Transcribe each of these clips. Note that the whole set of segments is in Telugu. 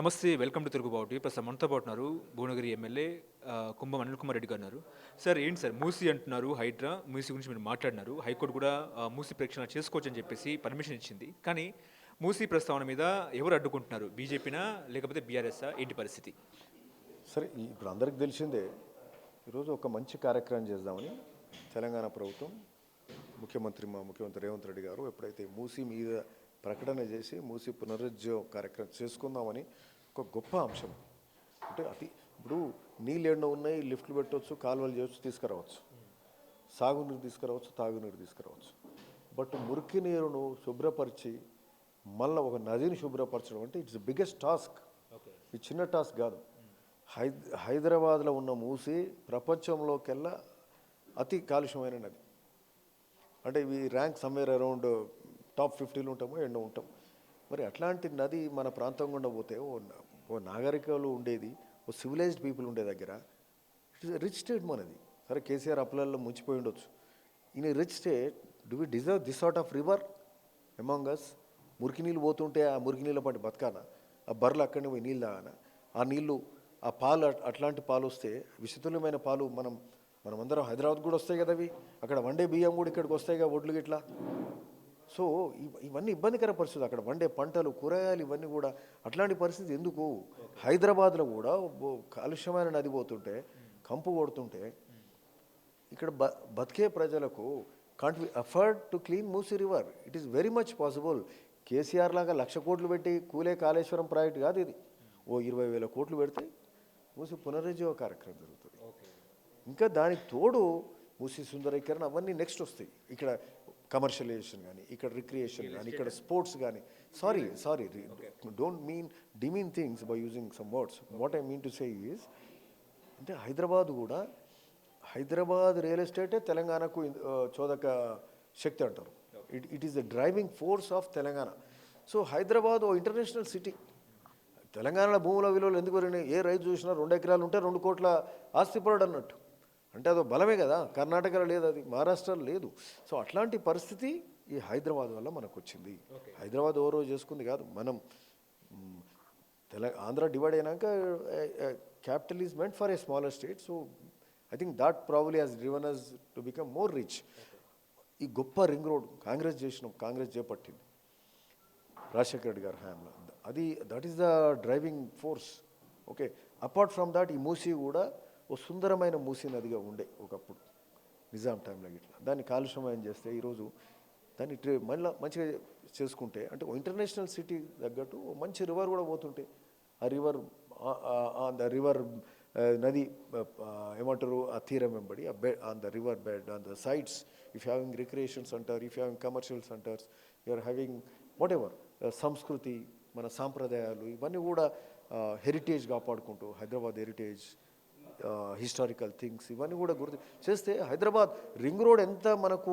నమస్తే. వెల్కమ్ టు తిరుగుబాటు. ప్రస్తుతం మనతో పాటు ఉన్నారు భువనగిరి ఎమ్మెల్యే కుంభం అనిల్ కుమార్ రెడ్డి గారు ఉన్నారు. సార్ ఏంటి సార్ మూసీ అంటున్నారు, హైడ్రా మూసీ గురించి మీరు మాట్లాడినారు. హైకోర్టు కూడా మూసీ ప్రేక్షణ చేసుకోవచ్చని చెప్పేసి పర్మిషన్ ఇచ్చింది. కానీ మూసీ ప్రస్తావన మీద ఎవరు అడ్డుకుంటున్నారు? బీజేపీనా లేకపోతే బీఆర్ఎస్ఆ? ఏంటి పరిస్థితి? సరే, ఇప్పుడు అందరికి తెలిసిందే. ఈరోజు ఒక మంచి కార్యక్రమం చేద్దామని తెలంగాణ ప్రభుత్వం ముఖ్యమంత్రి రేవంత్ రెడ్డి గారు ఎప్పుడైతే మూసీ మీద ప్రకటన చేసి మూసీ పునరుజ్జీవం కార్యక్రమం చేసుకుందామని ఒక గొప్ప అంశం. అంటే ఇప్పుడు నీళ్ళు ఎన్నో ఉన్నాయి, లిఫ్ట్లు పెట్టవచ్చు, కాలువలు చేయవచ్చు, తీసుకురావచ్చు, సాగునీరు తీసుకురావచ్చు, తాగునీరు తీసుకురావచ్చు. బట్ మురికి నీరును శుభ్రపరిచి మళ్ళీ ఒక నదిని శుభ్రపరచడం అంటే ఇట్స్ బిగ్గెస్ట్ టాస్క్. ఇది చిన్న టాస్క్ కాదు. హైదరాబాద్లో ఉన్న మూసి ప్రపంచంలోకెల్లా అతి కాలుష్యమైన నది. అంటే ఇవి ర్యాంక్ సమ్వేర్ అరౌండ్ టాప్ 50లో ఉంటామో ఎన్నో ఉంటాం. మరి అట్లాంటి నది మన ప్రాంతం గుండా పోతే ఓ నాగరికలు ఉండేది, ఓ సివిలైజ్డ్ పీపుల్ ఉండే దగ్గర ఇట్ ఇస్ రిచ్ స్టేట్ మనది. సరే, కేసీఆర్ అప్పులలో ముంచిపోయి ఉండొచ్చు. In rich state do we deserve this sort of river among us? మురికి నీళ్ళు పోతుంటే ఆ మురికి నీళ్ళ పట్టి బతకానా? ఆ బర్రెలు అక్కడనే పోయి నీళ్ళు తాగానా? ఆ నీళ్ళు, ఆ పాలు, అట్లాంటి పాలు వస్తే విషతుల్యమైన పాలు మనమందరం హైదరాబాద్ కూడా వస్తాయి కదా అవి. అక్కడ వండే బియ్యం కూడా ఇక్కడికి వస్తాయి కదా, ఒడ్లు గిట్లా. సో ఇవన్నీ ఇబ్బందికర పరిస్థితులు. అక్కడ వండే పంటలు, కూరగాయలు ఇవన్నీ కూడా అట్లాంటి పరిస్థితి ఎందుకు? హైదరాబాద్లో కూడా కాలుష్యమైన నది పోతుంటే, కంపు కొడుతుంటే ఇక్కడ బతికే ప్రజలకు can't we afford to clean Musi river? It is very much possible. KCR లాగా 1,00,000 కోట్లు పెట్టి కూలే కాళేశ్వరం ప్రాజెక్ట్ కాదు ఇది. ఓ 20,000 కోట్లు పెడితే మూసీ పునరుజ్జీవ కార్యక్రమం జరుగుతుంది. ఇంకా దానికి తోడు మూసీ సుందరీకరణ అవన్నీ నెక్స్ట్ వస్తాయి. ఇక్కడ కమర్షియలైజేషన్ కానీ, ఇక్కడ రిక్రియేషన్ కానీ, ఇక్కడ స్పోర్ట్స్ కానీ. Sorry don't demean things by using some words. What I mean to say is, అంటే హైదరాబాద్ రియల్ ఎస్టేటే తెలంగాణకు చోదక శక్తి అంటారు. It is the driving force of Telangana. So Hyderabad ఓ ఇంటర్నేషనల్ సిటీ. తెలంగాణలో భూముల విలువలు ఎందుకు పెరిగినాయి? ఏ రైతు చూసినా 2 ఎకరాలు ఉంటే 2 కోట్ల ఆస్తిపరుడు అన్నట్టు. అంటే అదో బలమే కదా. కర్ణాటకలో లేదు, అది మహారాష్ట్రలో లేదు. సో అట్లాంటి పరిస్థితి ఈ హైదరాబాద్ వల్ల మనకు వచ్చింది. హైదరాబాద్ ఓ రోజు చేసుకుంది కాదు. మనం ఆంధ్ర డివైడ్ అయినాక capital is meant for a smaller state. So I think that probably has driven us to become more rich. ఈ గొప్ప రింగ్ రోడ్ కాంగ్రెస్ చేపట్టింది రాజశేఖర రెడ్డి గారి హయాంలో. That is the driving force. Okay, apart from that ఈ మూసీ కూడా ఓ సుందరమైన మూసీ నదిగా ఉండే ఒకప్పుడు నిజాం టైంలో. ఇట్లా దాన్ని కాలుష్యమయం చేస్తే ఈరోజు దాన్ని మళ్ళీ మంచిగా చేసుకుంటే, అంటే ఇంటర్నేషనల్ సిటీ తగ్గట్టు మంచి రివర్ కూడా పోతుంటే, ఆ రివర్ నది ఏమంటారు, ఆ తీరం వెంబడి on the river bed, on the sides, if having recreation center, if having commercial centers, you are having whatever సంస్కృతి, మన సాంప్రదాయాలు ఇవన్నీ కూడా హెరిటేజ్ కాపాడుకుంటూ, హైదరాబాద్ హెరిటేజ్, హిస్టారికల్ థింగ్స్ ఇవన్నీ కూడా గుర్తు చేస్తే రింగ్ రోడ్ ఎంత మనకు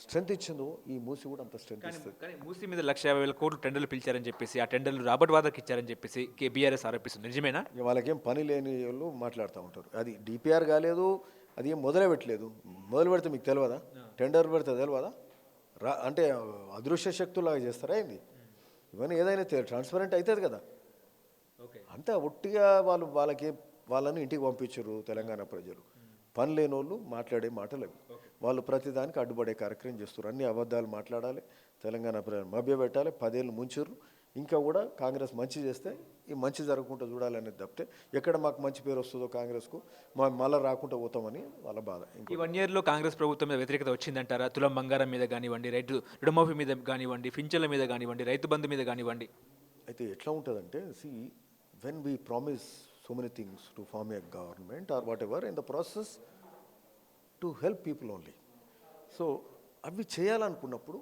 స్ట్రెంత్ ఇచ్చిందో ఈ మూసీ కూడా అంత స్ట్రెంత్ ఇస్తుంది. కానీ మూసీ మీద 1,50,000 కోట్లు టెండర్లు పిలిచారని చెప్పేసి, ఆ టెండర్లు రాబర్ట్ వాదర్కి ఇచ్చారని చెప్పేసి బీఆర్ఎస్ ఆరోపిస్తుంది. నిజమేనా? వాళ్ళకేం పని లేని వాళ్ళు మాట్లాడుతూ ఉంటారు. అది డిపిఆర్ కాలేదు, అది ఏం మొదలు పెట్టలేదు. మొదలు పెడితే మీకు తెలియదా? టెండర్ పెడితే తెలియదా? అంటే అదృశ్య శక్తులాగా చేస్తారా ఏంది? ఇవన్నీ ఏదైనా ట్రాన్స్పరెంట్ అవుతుంది కదా. అంతా ఒట్టిగా వాళ్ళని ఇంటికి పంపించారు తెలంగాణ ప్రజలు. పని లేని వాళ్ళు మాట్లాడే మాటలు అవి. వాళ్ళు ప్రతిదానికి అడ్డుపడే కార్యక్రమం చేస్తారు. అన్ని అబద్ధాలు మాట్లాడాలి, తెలంగాణ ప్రజలు మభ్యపెట్టాలి. 10 ఏళ్ళు ముంచారు. ఇంకా కూడా కాంగ్రెస్ మంచి చేస్తే ఈ మంచి జరగకుండా చూడాలనేది తప్పితే ఎక్కడ మాకు మంచి పేరు వస్తుందో కాంగ్రెస్కు మళ్ళీ రాకుండా పోతామని వాళ్ళ బాధ. ఈ 1 yearలో కాంగ్రెస్ ప్రభుత్వం మీద వ్యతిరేకత వచ్చిందంటారా? తులం బంగారం మీద కానివ్వండి, రుణమాఫీ మీద కానివ్వండి, పింఛన్ల మీద కానివ్వండి, రైతు బంధు మీద కానివ్వండి. అయితే ఎట్లా ఉంటుందంటే, when we promise so many things to form a government or whatever, in the process to help people only. So అవి చేయాలనుకున్నప్పుడు,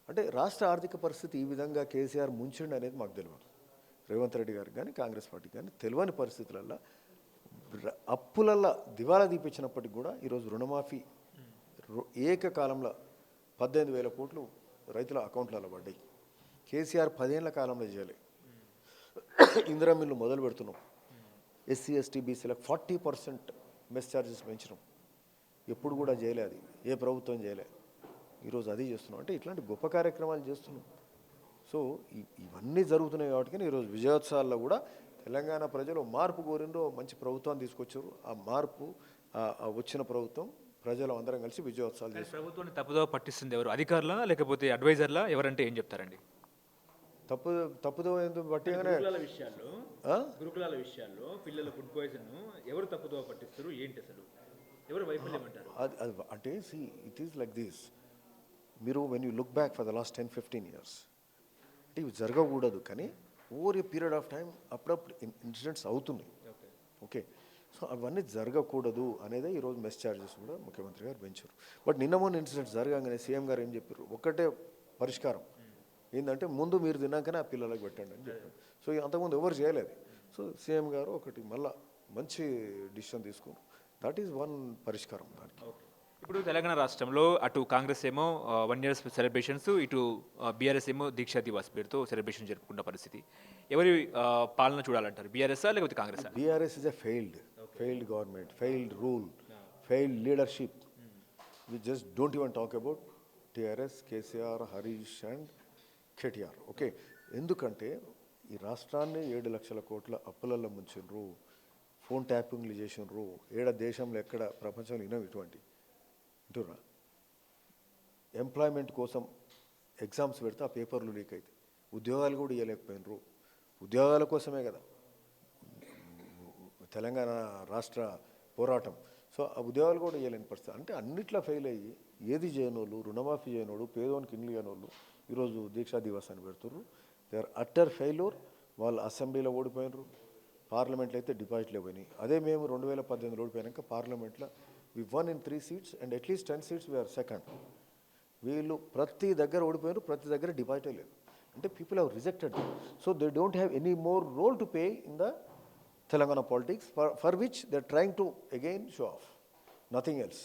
అంటే రాష్ట్ర ఆర్థిక పరిస్థితి ఈ విధంగా కేసీఆర్ ముంచిండి అనేది మాకు తెలియదు. రేవంత్ రెడ్డి గారికి కానీ కాంగ్రెస్ పార్టీకి కానీ తెలియని పరిస్థితులలో అప్పులల్లో దివాలా తీపించినప్పటికి కూడా ఈరోజు రుణమాఫీ ఏకకాలంలో 18,000 కోట్లు రైతుల అకౌంట్లలో పడ్డాయి. కేసీఆర్ 10 ఏళ్ల కాలంలో చేయలే. ఇందిరా మిల్లు మొదలు పెడుతున్నాం. ఎస్సీ ఎస్టీ బీసీలకు 40% మెస్ ఛార్జెస్ పెంచినాం. ఎప్పుడు కూడా చేయలే, అది ఏ ప్రభుత్వం చేయలే. ఈరోజు అది చేస్తున్నాం. అంటే ఇట్లాంటి గొప్ప కార్యక్రమాలు చేస్తున్నాం. సో ఇవన్నీ జరుగుతున్నాయి కాబట్టి ఈరోజు విజయోత్సవాల్లో కూడా తెలంగాణ ప్రజలు మార్పు కోరిండ్రు, మంచి ప్రభుత్వాన్ని తీసుకొచ్చారు. ఆ మార్పు ఆ వచ్చిన ప్రభుత్వం ప్రజలు అందరం కలిసి విజయోత్సవాలు చేస్తారు. ప్రభుత్వాన్ని తప్పుదోవ పట్టిస్తుంది ఎవరు, అధికారులా లేకపోతే అడ్వైజర్లా, ఎవరంటే ఏం చెప్తారండి? తప్పుదో ఎందుకు బట్టిగానే గురుకులాల విషయాల్లో పిల్లల ఫుడ్ పాయిజన్ ఎవరు తప్పుదోవ పట్టిస్తారు, ఏంటి అసలు ఎవరు వైఫల్యం అంటారు? అది అంటే ఇట్ ఈస్ లైక్ దిస్. మీరు when you look back for the last 10-15 years అంటే ఇవి జరగకూడదు, కానీ over a period of time అప్పుడప్పుడు ఇన్సిడెంట్స్ అవుతున్నాయి. ఓకే, సో అవన్నీ జరగకూడదు అనేదే ఈరోజు మెస్ ఛార్జెస్ కూడా ముఖ్యమంత్రి గారు పెంచారు. బట్ నిన్న మొన్న ఇన్సిడెంట్స్ జరగగానే సీఎం గారు ఏం చెప్పారు, ఒక్కటే పరిష్కారం ఏంటంటే ముందు మీరు తిన్నాకనే ఆ పిల్లలకు పెట్టండి అని చెప్పారు. సో అంతకుముందు ఎవరు చేయలేదు. సో సీఎం గారు ఒకటి మళ్ళా మంచి డిసిషన్ తీసుకున్నారు. దట్ ఈస్ వన్ పరిష్కారం దానికి. ఇప్పుడు తెలంగాణ రాష్ట్రంలో అటు కాంగ్రెస్ ఏమో 1 year సెలబ్రేషన్స్, ఇటు బీఆర్ఎస్ ఏమో దీక్షా దివాస్ పేరుతో సెలబ్రేషన్ జరుపుకున్న పరిస్థితి. ఎవరి పాలన చూడాలంటారు, బీఆర్ఎస్ఆ లేకపోతే Congress? BRS is a failed government, failed rule, failed leadership. We just don't even talk about TRS, KCR, Harish and KTR. Okay, ఎందుకంటే ఈ రాష్ట్రాన్ని 7 లక్షల కోట్ల అప్పులలో ముంచిండ్రు, ఫోన్ ట్యాపింగ్లు చేసిండ్రు. దేశంలో ఎక్కడ ప్రపంచంలో ఇనవు ఇటువంటి అంటున్నా. ఎంప్లాయ్మెంట్ కోసం ఎగ్జామ్స్ పెడితే ఆ పేపర్లు లీక్ అవుతాయి. ఉద్యోగాలు కూడా ఇవ్వలేకపోయినరు. ఉద్యోగాల కోసమే కదా తెలంగాణ రాష్ట్ర పోరాటం. సో ఆ ఉద్యోగాలు కూడా ఇవ్వలేని పరిస్థితి. అంటే అన్నిట్లో ఫెయిల్ అయ్యి ఏది చేయనోళ్ళు, రుణమాఫీ చేయనోడు, పేదోనికి ఇండ్లు చేయనోళ్ళు ఈరోజు దీక్షా దివాస్ అని పెడుతుర్రు. They are utter failure. వాళ్ళు అసెంబ్లీలో ఓడిపోయినరు, పార్లమెంట్లో అయితే డిపాజిట్లు పోయినాయి. అదే మేము 2018 ఓడిపోయాక పార్లమెంట్లో we won in 3 seats and at least 10 seats we are second. వీళ్ళు ప్రతి దగ్గర ఓడిపోయారు, ప్రతి దగ్గర డిపాజిటే లేదు. అంటే people have rejected. So they don't have any more role to play in the Telangana politics, for which they are trying to again show off, nothing else.